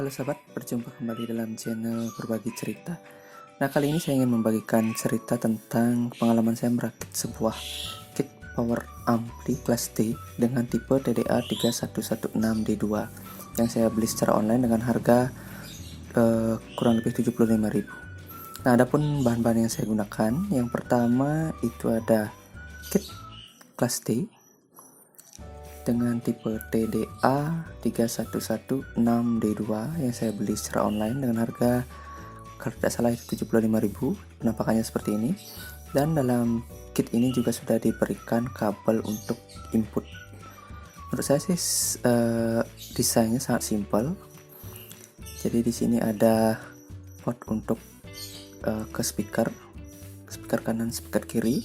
Halo sahabat, berjumpa kembali dalam channel Berbagi Cerita. Nah, kali ini saya ingin membagikan cerita tentang pengalaman saya merakit sebuah kit power ampli kelas D dengan tipe TDA 3116D2 yang saya beli secara online dengan harga kurang lebih 75.000. Nah, adapun bahan-bahan yang saya gunakan, yang pertama itu ada kit kelas D dengan tipe TDA 3116D2 yang saya beli secara online dengan harga, kalau tidak salah itu 75.000. Penampakannya seperti ini, dan dalam kit ini juga sudah diberikan kabel untuk input. Menurut saya sih desainnya sangat simpel. Jadi di sini ada port untuk ke speaker kanan, speaker kiri.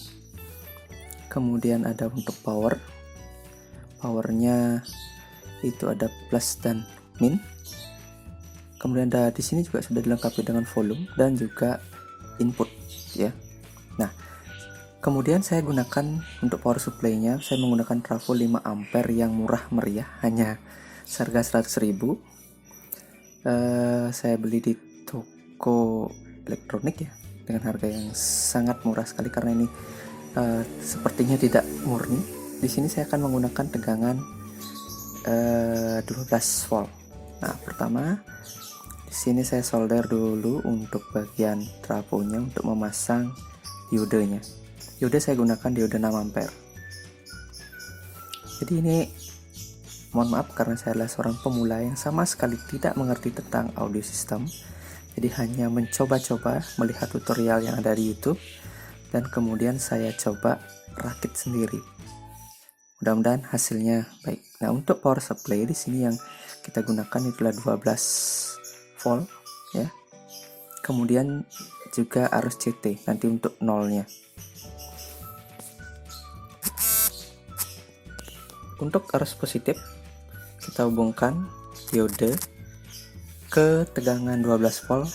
Kemudian ada untuk powernya itu ada plus dan min. Kemudian ada di sini juga sudah dilengkapi dengan volume dan juga input ya. Nah, kemudian saya gunakan untuk power supply-nya, saya menggunakan trafo 5 ampere yang murah meriah, hanya seharga 100.000. Saya beli di toko elektronik ya, dengan harga yang sangat murah sekali karena ini sepertinya tidak murni. Di sini saya akan menggunakan tegangan 12 volt. Nah, pertama di sini saya solder dulu untuk bagian trafonya untuk memasang diodenya. Diode saya gunakan diode 6 ampere. Jadi ini mohon maaf karena saya adalah seorang pemula yang sama sekali tidak mengerti tentang audio system. Jadi hanya mencoba-coba melihat tutorial yang ada di YouTube dan kemudian saya coba rakit sendiri. Mudah-mudahan hasilnya baik. Nah, untuk power supply di sini yang kita gunakan itulah 12 volt ya. Kemudian juga arus CT nanti untuk nolnya. Untuk arus positif kita hubungkan diode ke tegangan 12 volt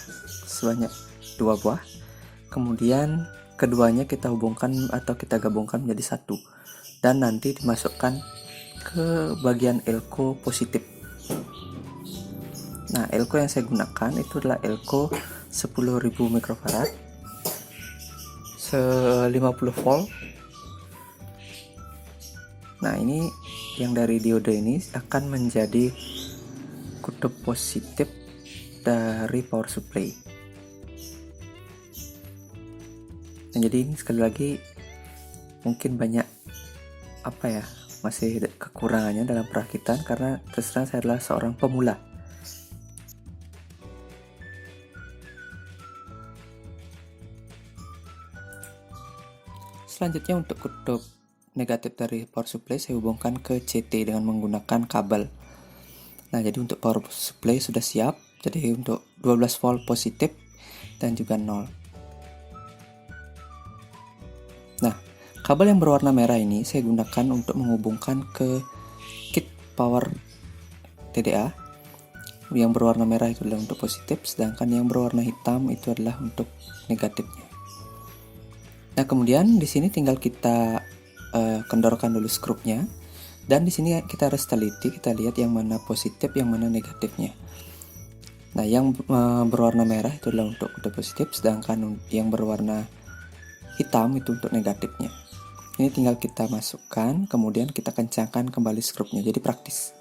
sebanyak 2 buah. Kemudian keduanya kita hubungkan atau kita gabungkan menjadi satu, dan nanti dimasukkan ke bagian elko positif. Nah, elko yang saya gunakan itu adalah elko 10.000 mikrofarad 50 volt. Nah, ini yang dari diode ini akan menjadi kutub positif dari power supply. Nah, jadi ini sekali lagi mungkin banyak masih kekurangannya dalam perakitan karena terus terang saya adalah seorang pemula. Selanjutnya untuk kutub negatif dari power supply saya hubungkan ke CT dengan menggunakan kabel. Nah, jadi untuk power supply sudah siap. Jadi untuk 12 volt positif dan juga 0. Nah, kabel yang berwarna merah ini saya gunakan untuk menghubungkan ke kit power TDA. Yang berwarna merah itu adalah untuk positif, sedangkan yang berwarna hitam itu adalah untuk negatifnya. Nah, kemudian di sini tinggal kita kendorkan dulu skrupnya, dan di sini kita harus teliti, kita lihat yang mana positif, yang mana negatifnya. Nah, yang berwarna merah itu adalah untuk positif, sedangkan yang berwarna hitam itu untuk negatifnya. Ini tinggal kita masukkan, kemudian kita kencangkan kembali skrupnya, jadi praktis.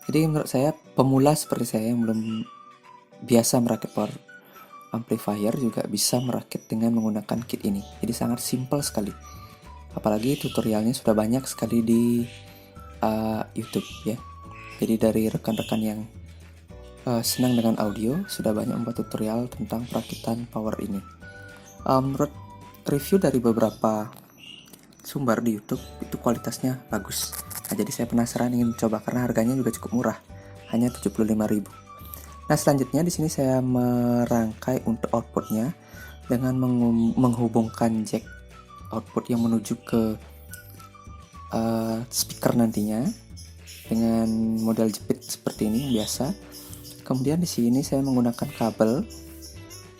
Jadi menurut saya pemula seperti saya yang belum biasa merakit power amplifier juga bisa merakit dengan menggunakan kit ini. Jadi sangat simpel sekali. Apalagi tutorialnya sudah banyak sekali di YouTube ya. Jadi dari rekan-rekan yang senang dengan audio sudah banyak membuat tutorial tentang perakitan power ini. Menurut review dari beberapa sumber di YouTube itu kualitasnya bagus. Nah, jadi saya penasaran ingin mencoba karena harganya juga cukup murah, hanya 75.000. Nah, selanjutnya di sini saya merangkai untuk outputnya dengan menghubungkan jack output yang menuju ke speaker nantinya dengan model jepit seperti ini yang biasa. Kemudian di sini saya menggunakan kabel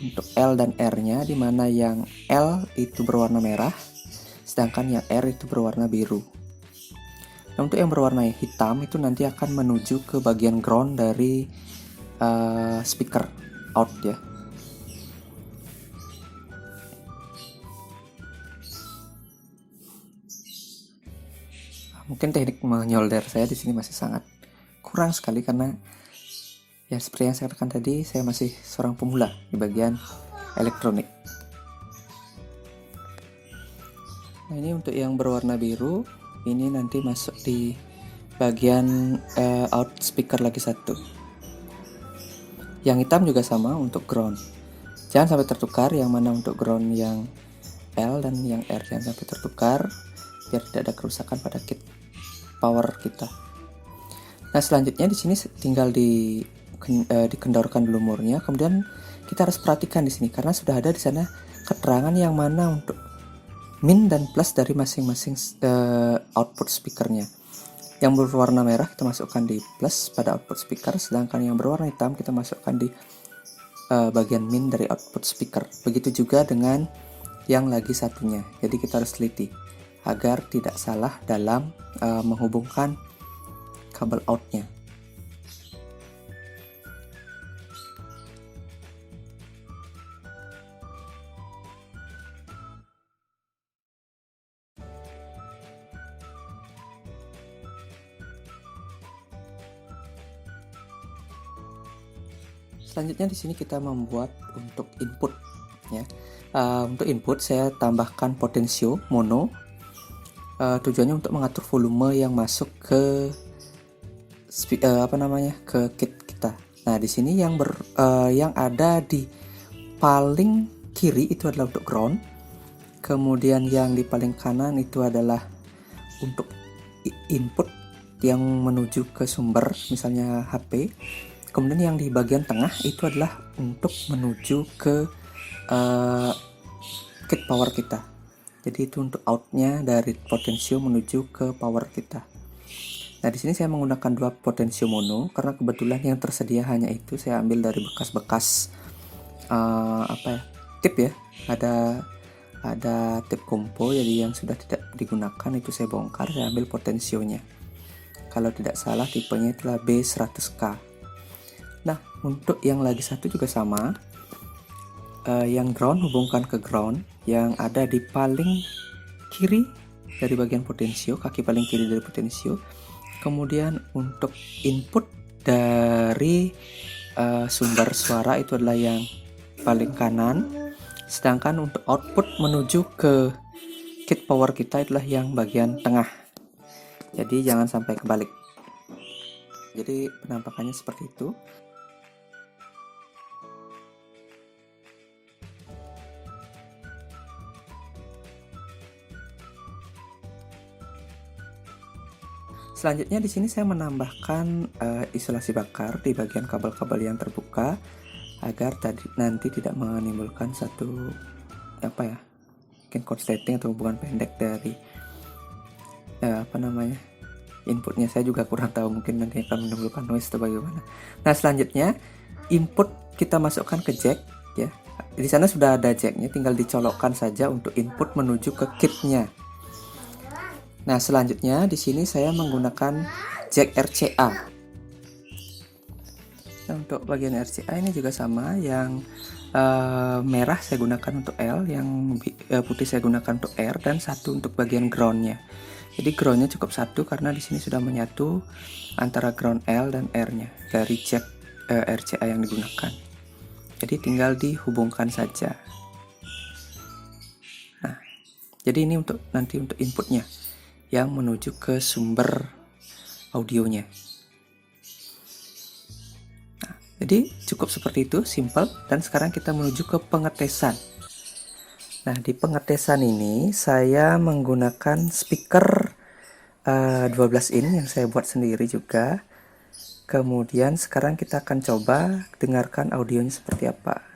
untuk L dan R-nya, di mana yang L itu berwarna merah, sedangkan yang R itu berwarna biru. Nah, untuk yang berwarna hitam itu nanti akan menuju ke bagian ground dari speaker out ya. Mungkin teknik menyolder saya di sini masih sangat kurang sekali karena ya seperti yang saya katakan tadi, saya masih seorang pemula di bagian elektronik. Nah, ini untuk yang berwarna biru, ini nanti masuk di bagian out speaker lagi satu. Yang hitam juga sama untuk ground. Jangan sampai tertukar yang mana untuk ground yang L dan yang R, jangan sampai tertukar biar tidak ada kerusakan pada kit power kita. Nah, selanjutnya di sini tinggal dikendorkan dulu murnya. Kemudian kita harus perhatikan di sini karena sudah ada di sana keterangan yang mana untuk min dan plus dari masing-masing output speakernya. Yang berwarna merah kita masukkan di plus pada output speaker, sedangkan yang berwarna hitam kita masukkan di bagian min dari output speaker. Begitu juga dengan yang lagi satunya. Jadi kita harus teliti agar tidak salah dalam menghubungkan kabel outnya. Selanjutnya di sini kita membuat untuk input ya. Untuk input saya tambahkan potensio mono. Tujuannya untuk mengatur volume yang masuk ke ke kit kita. Nah, di sini yang ada di paling kiri itu adalah untuk ground. Kemudian yang di paling kanan itu adalah untuk input yang menuju ke sumber, misalnya HP. Kemudian yang di bagian tengah itu adalah untuk menuju ke kit power kita. Jadi itu untuk outnya dari potensio menuju ke power kita. Nah, di sini saya menggunakan 2 potensio mono karena kebetulan yang tersedia hanya itu. Saya ambil dari bekas-bekas tip ya. Ada tip kompo, jadi yang sudah tidak digunakan itu saya bongkar, saya ambil potensionya. Kalau tidak salah tipenya itulah B100K. Nah, untuk yang lagi satu juga sama. Yang ground hubungkan ke ground yang ada di paling kiri dari bagian potensio, kaki paling kiri dari potensio. Kemudian untuk input dari sumber suara itu adalah yang paling kanan, sedangkan untuk output menuju ke kit power kita itulah yang bagian tengah. Jadi jangan sampai kebalik. Jadi penampakannya seperti itu. Selanjutnya di sini saya menambahkan isolasi bakar di bagian kabel-kabel yang terbuka agar nanti tidak menimbulkan satu mungkin korsleting atau hubungan pendek dari inputnya. Saya juga kurang tahu, mungkin nanti akan menimbulkan noise atau bagaimana. Nah, selanjutnya input kita masukkan ke jack ya. Di sana sudah ada jacknya, tinggal dicolokkan saja untuk input menuju ke kitnya. Nah, selanjutnya di sini saya menggunakan jack RCA. Nah, untuk bagian RCA ini juga sama, yang merah saya gunakan untuk L, yang putih saya gunakan untuk R, dan satu untuk bagian groundnya. Jadi groundnya cukup satu karena di sini sudah menyatu antara ground L dan R-nya dari jack RCA yang digunakan. Jadi tinggal dihubungkan saja. Nah, jadi ini untuk nanti untuk inputnya yang menuju ke sumber audionya. Nah, jadi cukup seperti itu, simple. Dan sekarang kita menuju ke pengetesan. Nah, di pengetesan ini saya menggunakan speaker 12 in yang saya buat sendiri juga. Kemudian sekarang kita akan coba dengarkan audionya seperti apa.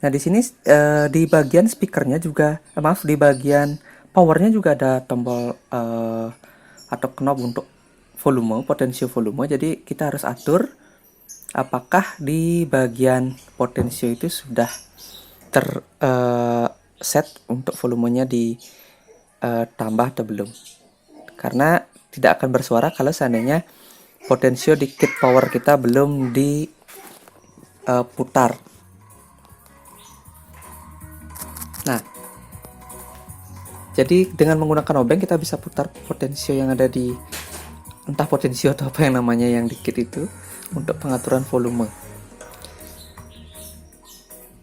Nah, di sini di bagian speakernya juga, di bagian powernya juga ada tombol atau knob untuk volume, potensio volume. Jadi kita harus atur apakah di bagian potensio itu sudah set untuk volumenya ditambah atau belum. Karena tidak akan bersuara kalau seandainya potensio di kit power kita belum diputar. Nah, jadi dengan menggunakan obeng kita bisa putar potensio yang ada di, entah potensio atau apa yang namanya yang di kit itu, untuk pengaturan volume.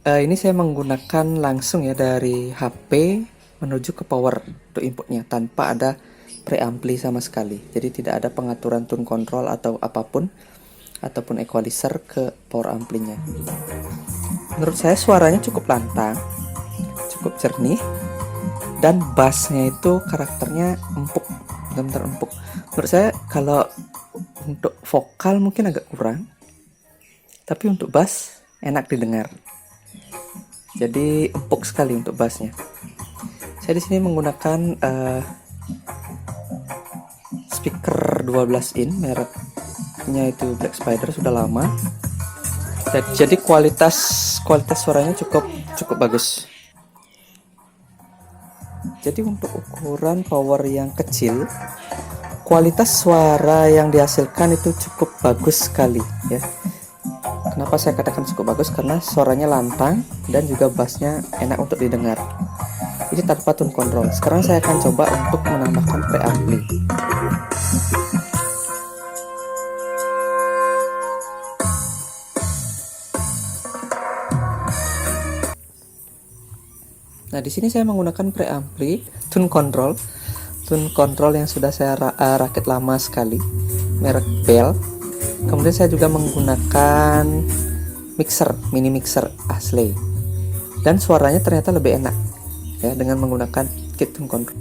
Ini saya menggunakan langsung ya dari HP menuju ke power untuk inputnya tanpa ada preampli sama sekali. Jadi tidak ada pengaturan tune control atau apapun ataupun equalizer ke power amplinya. Menurut saya suaranya cukup lantang, cukup jernih, dan bassnya itu karakternya empuk, benar-benar empuk. Menurut saya kalau untuk vokal mungkin agak kurang, tapi untuk bass enak didengar. Jadi empuk sekali untuk bassnya. Saya di sini menggunakan speaker 12 in, mereknya itu Black Spider, sudah lama. Jadi kualitas suaranya cukup bagus. Jadi untuk ukuran power yang kecil, kualitas suara yang dihasilkan itu cukup bagus sekali ya. Kenapa saya katakan cukup bagus? Karena suaranya lantang dan juga bassnya enak untuk didengar. Ini tanpa tune control. Sekarang saya akan coba untuk menambahkan preampli. Nah, di sini saya menggunakan preampli tune control yang sudah saya rakit lama sekali, merek Bell. Kemudian saya juga menggunakan mini mixer Ashley, dan suaranya ternyata lebih enak ya dengan menggunakan kit tune control.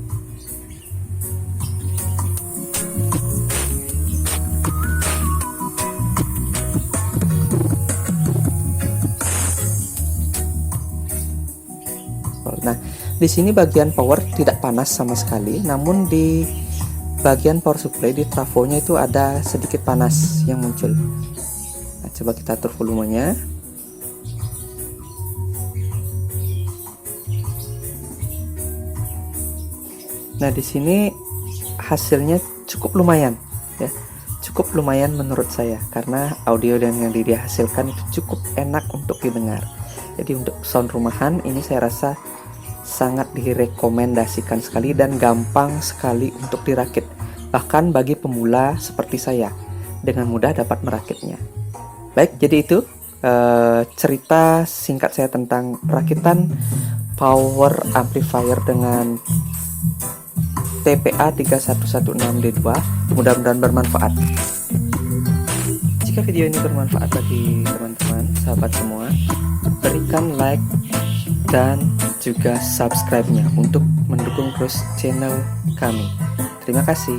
Nah, di sini bagian power tidak panas sama sekali, namun di bagian power supply di trafonya itu ada sedikit panas yang muncul. Nah, coba kita atur volumenya. Nah, di sini hasilnya cukup lumayan ya. Cukup lumayan menurut saya karena audio dan yang dihasilkan itu cukup enak untuk didengar. Jadi untuk sound rumahan ini saya rasa sangat direkomendasikan sekali dan gampang sekali untuk dirakit. Bahkan bagi pemula seperti saya, dengan mudah dapat merakitnya. Baik, jadi itu cerita singkat saya tentang perakitan power amplifier dengan TPA 3116D2. Mudah-mudahan bermanfaat. Jika video ini bermanfaat bagi teman-teman, sahabat semua, berikan like dan juga subscribe-nya untuk mendukung terus channel kami. Terima kasih.